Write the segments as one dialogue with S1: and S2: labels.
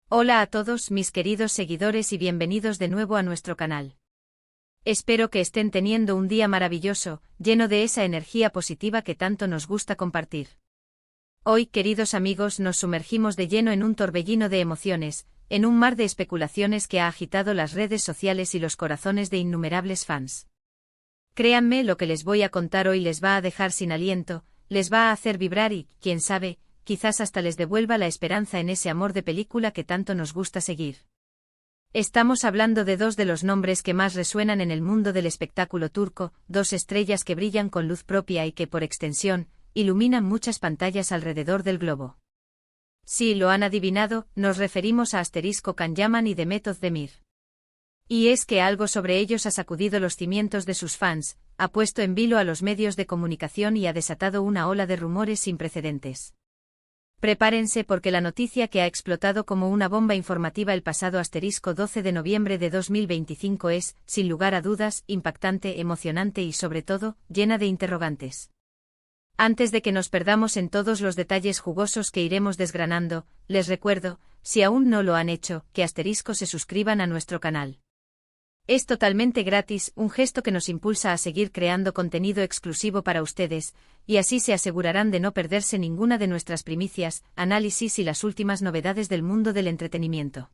S1: Hola a todos mis queridos seguidores y bienvenidos de nuevo a nuestro canal. Espero que estén teniendo un día maravilloso, lleno de esa energía positiva que tanto nos gusta compartir. Hoy, queridos amigos, nos sumergimos de lleno en un torbellino de emociones, en un mar de especulaciones que ha agitado las redes sociales y los corazones de innumerables fans. Créanme, lo que les voy a contar hoy les va a dejar sin aliento, les va a hacer vibrar y, quién sabe, quizás hasta les devuelva la esperanza en ese amor de película que tanto nos gusta seguir. Estamos hablando de dos de los nombres que más resuenan en el mundo del espectáculo turco, dos estrellas que brillan con luz propia y que, por extensión, iluminan muchas pantallas alrededor del globo. Sí, lo han adivinado, nos referimos a Can Yaman y Demet Özdemir. Y es que algo sobre ellos ha sacudido los cimientos de sus fans, ha puesto en vilo a los medios de comunicación y ha desatado una ola de rumores sin precedentes. Prepárense porque la noticia que ha explotado como una bomba informativa el pasado 12 de noviembre de 2025 es, sin lugar a dudas, impactante, emocionante y sobre todo, llena de interrogantes. Antes de que nos perdamos en todos los detalles jugosos que iremos desgranando, les recuerdo, si aún no lo han hecho, que se suscriban a nuestro canal. Es totalmente gratis, un gesto que nos impulsa a seguir creando contenido exclusivo para ustedes, y así se asegurarán de no perderse ninguna de nuestras primicias, análisis y las últimas novedades del mundo del entretenimiento.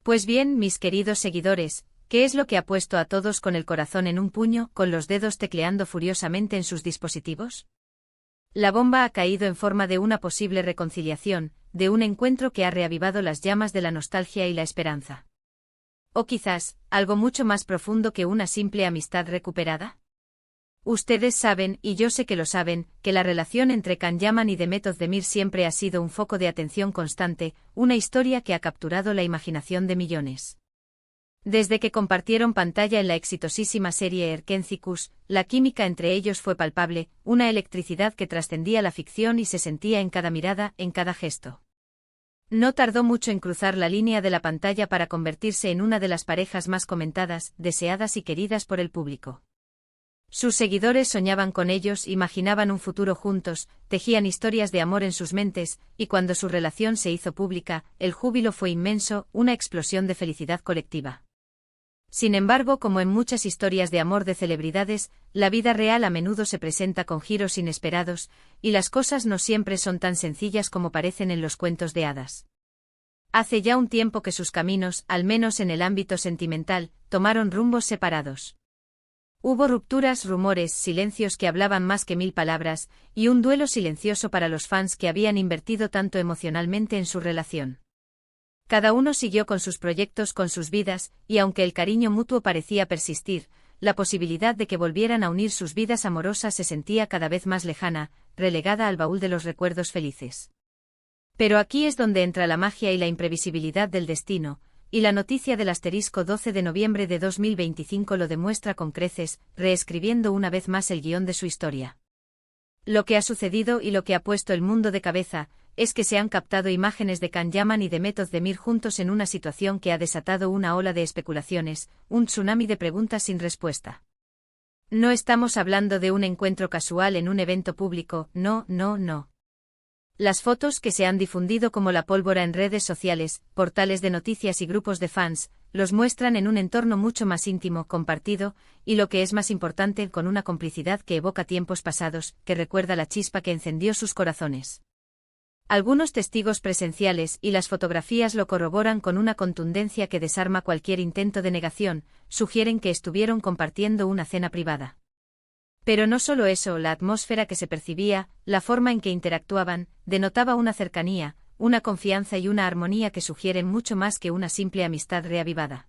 S1: Pues bien, mis queridos seguidores, ¿qué es lo que ha puesto a todos con el corazón en un puño, con los dedos tecleando furiosamente en sus dispositivos? La bomba ha caído en forma de una posible reconciliación, de un encuentro que ha reavivado las llamas de la nostalgia y la esperanza. ¿O quizás, algo mucho más profundo que una simple amistad recuperada? Ustedes saben, y yo sé que lo saben, que la relación entre Can Yaman y Demet Özdemir siempre ha sido un foco de atención constante, una historia que ha capturado la imaginación de millones. Desde que compartieron pantalla en la exitosísima serie Erkenci, la química entre ellos fue palpable, una electricidad que trascendía la ficción y se sentía en cada mirada, en cada gesto. No tardó mucho en cruzar la línea de la pantalla para convertirse en una de las parejas más comentadas, deseadas y queridas por el público. Sus seguidores soñaban con ellos, imaginaban un futuro juntos, tejían historias de amor en sus mentes, y cuando su relación se hizo pública, el júbilo fue inmenso, una explosión de felicidad colectiva. Sin embargo, como en muchas historias de amor de celebridades, la vida real a menudo se presenta con giros inesperados, y las cosas no siempre son tan sencillas como parecen en los cuentos de hadas. Hace ya un tiempo que sus caminos, al menos en el ámbito sentimental, tomaron rumbos separados. Hubo rupturas, rumores, silencios que hablaban más que 1000 palabras, y un duelo silencioso para los fans que habían invertido tanto emocionalmente en su relación. Cada uno siguió con sus proyectos, con sus vidas, y aunque el cariño mutuo parecía persistir, la posibilidad de que volvieran a unir sus vidas amorosas se sentía cada vez más lejana, relegada al baúl de los recuerdos felices. Pero aquí es donde entra la magia y la imprevisibilidad del destino, y la noticia del 12 de noviembre de 2025 lo demuestra con creces, reescribiendo una vez más el guión de su historia. Lo que ha sucedido y lo que ha puesto el mundo de cabeza, es que se han captado imágenes de Can Yaman y Demet Özdemir juntos en una situación que ha desatado una ola de especulaciones, un tsunami de preguntas sin respuesta. No estamos hablando de un encuentro casual en un evento público, no. Las fotos que se han difundido como la pólvora en redes sociales, portales de noticias y grupos de fans, los muestran en un entorno mucho más íntimo, compartido, y lo que es más importante, con una complicidad que evoca tiempos pasados, que recuerda la chispa que encendió sus corazones. Algunos testigos presenciales y las fotografías lo corroboran con una contundencia que desarma cualquier intento de negación, sugieren que estuvieron compartiendo una cena privada. Pero no solo eso, la atmósfera que se percibía, la forma en que interactuaban, denotaba una cercanía, una confianza y una armonía que sugieren mucho más que una simple amistad reavivada.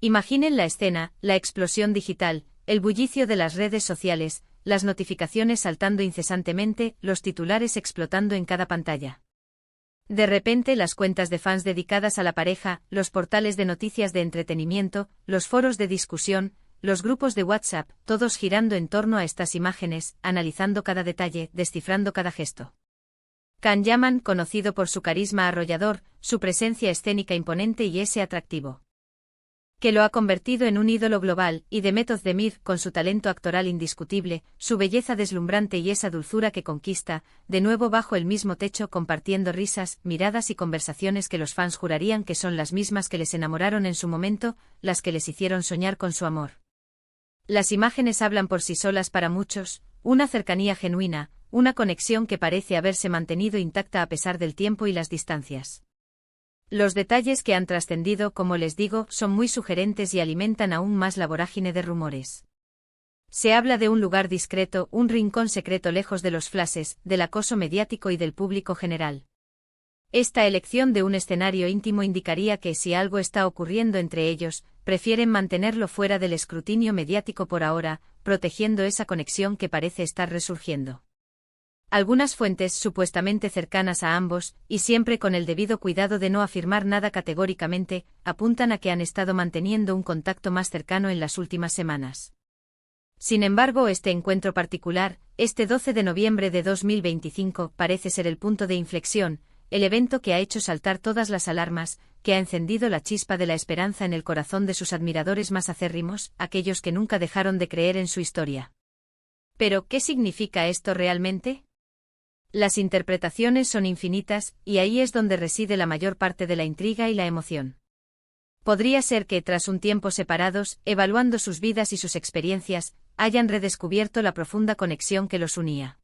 S1: Imaginen la escena, la explosión digital, el bullicio de las redes sociales, las notificaciones saltando incesantemente, los titulares explotando en cada pantalla. De repente las cuentas de fans dedicadas a la pareja, los portales de noticias de entretenimiento, los foros de discusión, los grupos de WhatsApp, todos girando en torno a estas imágenes, analizando cada detalle, descifrando cada gesto. Can Yaman, conocido por su carisma arrollador, su presencia escénica imponente y ese atractivo que lo ha convertido en un ídolo global, y Demet Özdemir, con su talento actoral indiscutible, su belleza deslumbrante y esa dulzura que conquista, de nuevo bajo el mismo techo compartiendo risas, miradas y conversaciones que los fans jurarían que son las mismas que les enamoraron en su momento, las que les hicieron soñar con su amor. Las imágenes hablan por sí solas para muchos, una cercanía genuina, una conexión que parece haberse mantenido intacta a pesar del tiempo y las distancias. Los detalles que han trascendido, como les digo, son muy sugerentes y alimentan aún más la vorágine de rumores. Se habla de un lugar discreto, un rincón secreto lejos de los flashes, del acoso mediático y del público general. Esta elección de un escenario íntimo indicaría que si algo está ocurriendo entre ellos, prefieren mantenerlo fuera del escrutinio mediático por ahora, protegiendo esa conexión que parece estar resurgiendo. Algunas fuentes supuestamente cercanas a ambos, y siempre con el debido cuidado de no afirmar nada categóricamente, apuntan a que han estado manteniendo un contacto más cercano en las últimas semanas. Sin embargo, este encuentro particular, este 12 de noviembre de 2025, parece ser el punto de inflexión, el evento que ha hecho saltar todas las alarmas, que ha encendido la chispa de la esperanza en el corazón de sus admiradores más acérrimos, aquellos que nunca dejaron de creer en su historia. Pero, ¿qué significa esto realmente? Las interpretaciones son infinitas, y ahí es donde reside la mayor parte de la intriga y la emoción. Podría ser que, tras un tiempo separados, evaluando sus vidas y sus experiencias, hayan redescubierto la profunda conexión que los unía.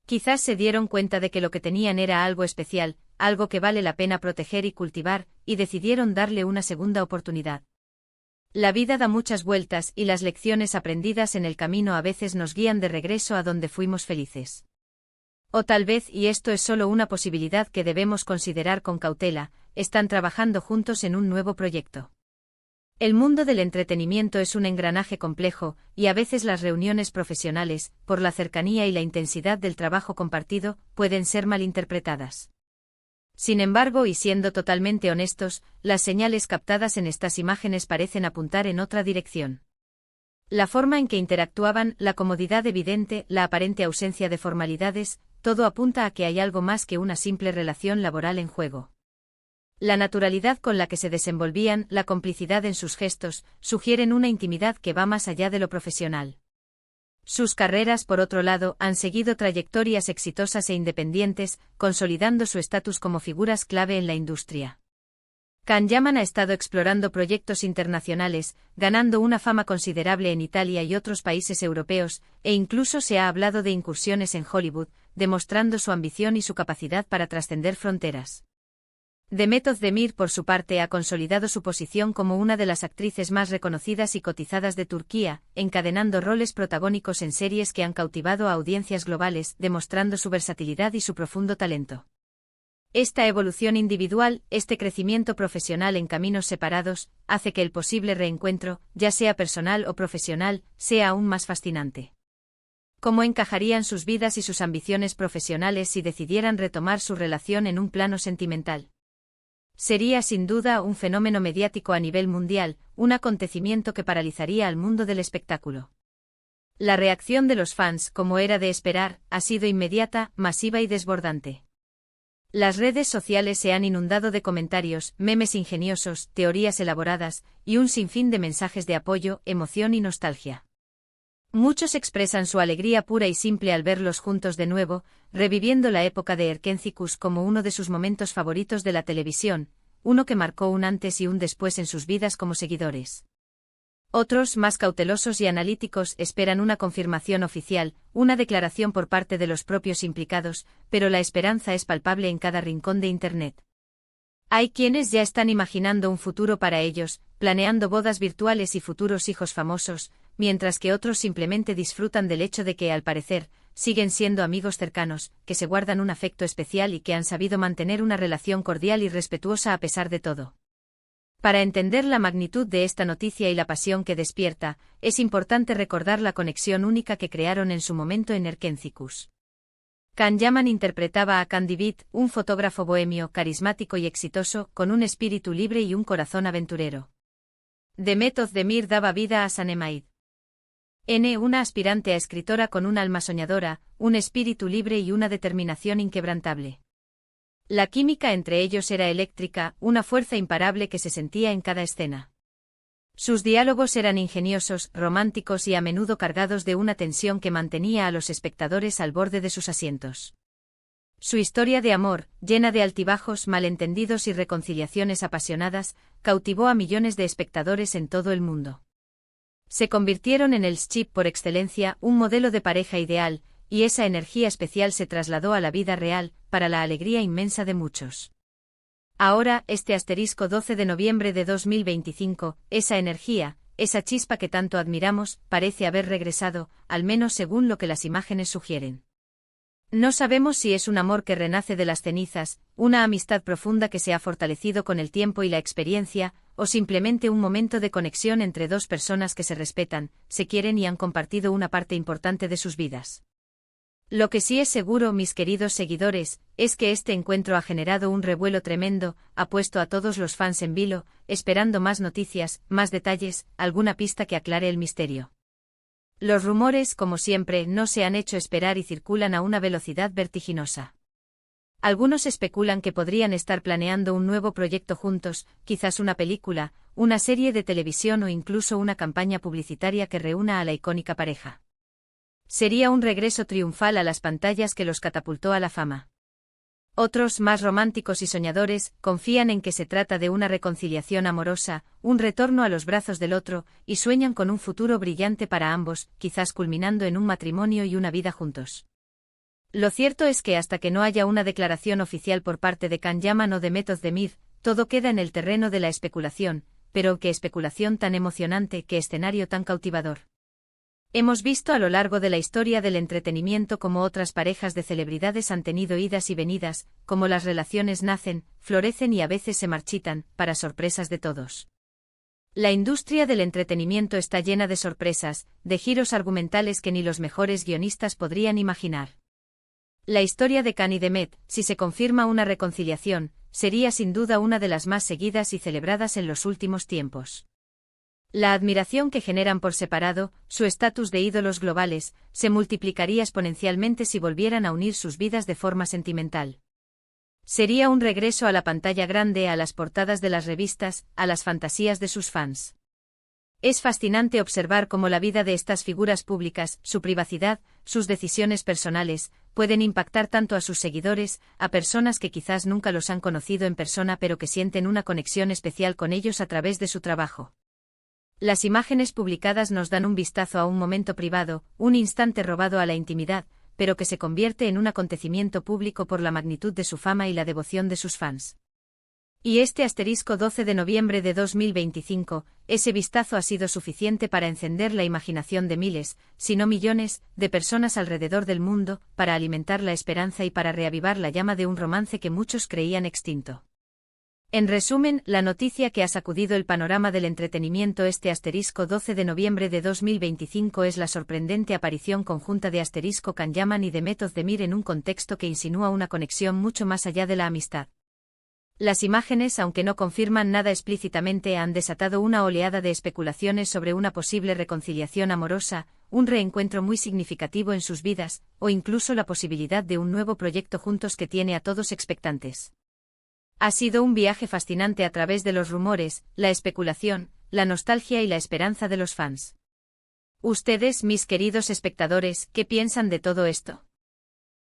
S1: Quizás se dieron cuenta de que lo que tenían era algo especial, algo que vale la pena proteger y cultivar, y decidieron darle una segunda oportunidad. La vida da muchas vueltas y las lecciones aprendidas en el camino a veces nos guían de regreso a donde fuimos felices. O tal vez, y esto es solo una posibilidad que debemos considerar con cautela, están trabajando juntos en un nuevo proyecto. El mundo del entretenimiento es un engranaje complejo, y a veces las reuniones profesionales, por la cercanía y la intensidad del trabajo compartido, pueden ser malinterpretadas. Sin embargo, y siendo totalmente honestos, las señales captadas en estas imágenes parecen apuntar en otra dirección. La forma en que interactuaban, la comodidad evidente, la aparente ausencia de formalidades, todo apunta a que hay algo más que una simple relación laboral en juego. La naturalidad con la que se desenvolvían, la complicidad en sus gestos, sugieren una intimidad que va más allá de lo profesional. Sus carreras, por otro lado, han seguido trayectorias exitosas e independientes, consolidando su estatus como figuras clave en la industria. Can Yaman ha estado explorando proyectos internacionales, ganando una fama considerable en Italia y otros países europeos, e incluso se ha hablado de incursiones en Hollywood, demostrando su ambición y su capacidad para trascender fronteras. Demet Özdemir, por su parte, ha consolidado su posición como una de las actrices más reconocidas y cotizadas de Turquía, encadenando roles protagónicos en series que han cautivado a audiencias globales, demostrando su versatilidad y su profundo talento. Esta evolución individual, este crecimiento profesional en caminos separados, hace que el posible reencuentro, ya sea personal o profesional, sea aún más fascinante. ¿Cómo encajarían sus vidas y sus ambiciones profesionales si decidieran retomar su relación en un plano sentimental? Sería sin duda un fenómeno mediático a nivel mundial, un acontecimiento que paralizaría al mundo del espectáculo. La reacción de los fans, como era de esperar, ha sido inmediata, masiva y desbordante. Las redes sociales se han inundado de comentarios, memes ingeniosos, teorías elaboradas, y un sinfín de mensajes de apoyo, emoción y nostalgia. Muchos expresan su alegría pura y simple al verlos juntos de nuevo, reviviendo la época de Erkencikus como uno de sus momentos favoritos de la televisión, uno que marcó un antes y un después en sus vidas como seguidores. Otros, más cautelosos y analíticos, esperan una confirmación oficial, una declaración por parte de los propios implicados, pero la esperanza es palpable en cada rincón de Internet. Hay quienes ya están imaginando un futuro para ellos, planeando bodas virtuales y futuros hijos famosos, mientras que otros simplemente disfrutan del hecho de que, al parecer, siguen siendo amigos cercanos, que se guardan un afecto especial y que han sabido mantener una relación cordial y respetuosa a pesar de todo. Para entender la magnitud de esta noticia y la pasión que despierta, es importante recordar la conexión única que crearon en su momento en Erkencikus. Can Yaman interpretaba a Can Divit, un fotógrafo bohemio, carismático y exitoso, con un espíritu libre y un corazón aventurero. Demet Özdemir daba vida a Sanem una aspirante a escritora con un alma soñadora, un espíritu libre y una determinación inquebrantable. La química entre ellos era eléctrica, una fuerza imparable que se sentía en cada escena. Sus diálogos eran ingeniosos, románticos y a menudo cargados de una tensión que mantenía a los espectadores al borde de sus asientos. Su historia de amor, llena de altibajos, malentendidos y reconciliaciones apasionadas, cautivó a millones de espectadores en todo el mundo. Se convirtieron en el ship por excelencia, un modelo de pareja ideal, y esa energía especial se trasladó a la vida real, para la alegría inmensa de muchos. Ahora, este asterisco 12 de noviembre de 2025, esa energía, esa chispa que tanto admiramos, parece haber regresado, al menos según lo que las imágenes sugieren. No sabemos si es un amor que renace de las cenizas, una amistad profunda que se ha fortalecido con el tiempo y la experiencia, o simplemente un momento de conexión entre dos personas que se respetan, se quieren y han compartido una parte importante de sus vidas. Lo que sí es seguro, mis queridos seguidores, es que este encuentro ha generado un revuelo tremendo, ha puesto a todos los fans en vilo, esperando más noticias, más detalles, alguna pista que aclare el misterio. Los rumores, como siempre, no se han hecho esperar y circulan a una velocidad vertiginosa. Algunos especulan que podrían estar planeando un nuevo proyecto juntos, quizás una película, una serie de televisión o incluso una campaña publicitaria que reúna a la icónica pareja. Sería un regreso triunfal a las pantallas que los catapultó a la fama. Otros, más románticos y soñadores, confían en que se trata de una reconciliación amorosa, un retorno a los brazos del otro, y sueñan con un futuro brillante para ambos, quizás culminando en un matrimonio y una vida juntos. Lo cierto es que hasta que no haya una declaración oficial por parte de Can Yaman o de Method Demir, todo queda en el terreno de la especulación, pero qué especulación tan emocionante, qué escenario tan cautivador. Hemos visto a lo largo de la historia del entretenimiento cómo otras parejas de celebridades han tenido idas y venidas, cómo las relaciones nacen, florecen y a veces se marchitan, para sorpresas de todos. La industria del entretenimiento está llena de sorpresas, de giros argumentales que ni los mejores guionistas podrían imaginar. La historia de Can y de Met, si se confirma una reconciliación, sería sin duda una de las más seguidas y celebradas en los últimos tiempos. La admiración que generan por separado, su estatus de ídolos globales, se multiplicaría exponencialmente si volvieran a unir sus vidas de forma sentimental. Sería un regreso a la pantalla grande, a las portadas de las revistas, a las fantasías de sus fans. Es fascinante observar cómo la vida de estas figuras públicas, su privacidad, sus decisiones personales, pueden impactar tanto a sus seguidores, a personas que quizás nunca los han conocido en persona pero que sienten una conexión especial con ellos a través de su trabajo. Las imágenes publicadas nos dan un vistazo a un momento privado, un instante robado a la intimidad, pero que se convierte en un acontecimiento público por la magnitud de su fama y la devoción de sus fans. Y este asterisco 12 de noviembre de 2025, ese vistazo ha sido suficiente para encender la imaginación de miles, si no millones, de personas alrededor del mundo, para alimentar la esperanza y para reavivar la llama de un romance que muchos creían extinto. En resumen, la noticia que ha sacudido el panorama del entretenimiento este asterisco 12 de noviembre de 2025 es la sorprendente aparición conjunta de asterisco Can Yaman y de Method Demir en un contexto que insinúa una conexión mucho más allá de la amistad. Las imágenes, aunque no confirman nada explícitamente, han desatado una oleada de especulaciones sobre una posible reconciliación amorosa, un reencuentro muy significativo en sus vidas, o incluso la posibilidad de un nuevo proyecto juntos que tiene a todos expectantes. Ha sido un viaje fascinante a través de los rumores, la especulación, la nostalgia y la esperanza de los fans. Ustedes, mis queridos espectadores, ¿qué piensan de todo esto?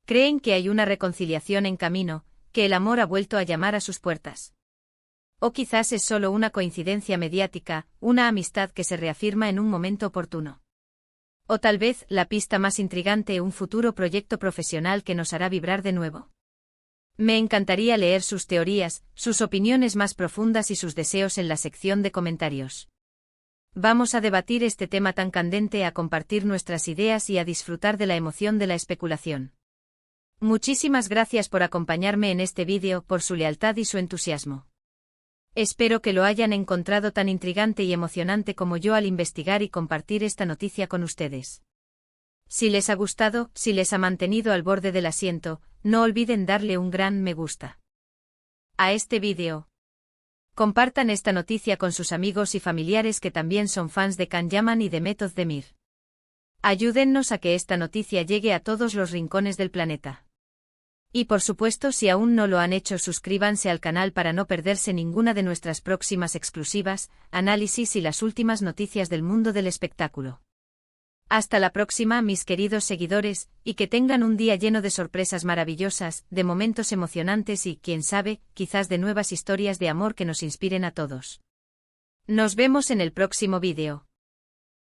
S1: ¿Creen que hay una reconciliación en camino, que el amor ha vuelto a llamar a sus puertas? ¿O quizás es solo una coincidencia mediática, una amistad que se reafirma en un momento oportuno? ¿O tal vez, la pista más intrigante, un futuro proyecto profesional que nos hará vibrar de nuevo? Me encantaría leer sus teorías, sus opiniones más profundas y sus deseos en la sección de comentarios. Vamos a debatir este tema tan candente, a compartir nuestras ideas y a disfrutar de la emoción de la especulación. Muchísimas gracias por acompañarme en este vídeo, por su lealtad y su entusiasmo. Espero que lo hayan encontrado tan intrigante y emocionante como yo al investigar y compartir esta noticia con ustedes. Si les ha gustado, si les ha mantenido al borde del asiento, no olviden darle un gran me gusta a este vídeo. Compartan esta noticia con sus amigos y familiares que también son fans de Can Yaman y de Method Demir. Ayúdennos a que esta noticia llegue a todos los rincones del planeta. Y por supuesto, si aún no lo han hecho, suscríbanse al canal para no perderse ninguna de nuestras próximas exclusivas, análisis y las últimas noticias del mundo del espectáculo. Hasta la próxima, mis queridos seguidores, y que tengan un día lleno de sorpresas maravillosas, de momentos emocionantes y, quién sabe, quizás de nuevas historias de amor que nos inspiren a todos. Nos vemos en el próximo vídeo.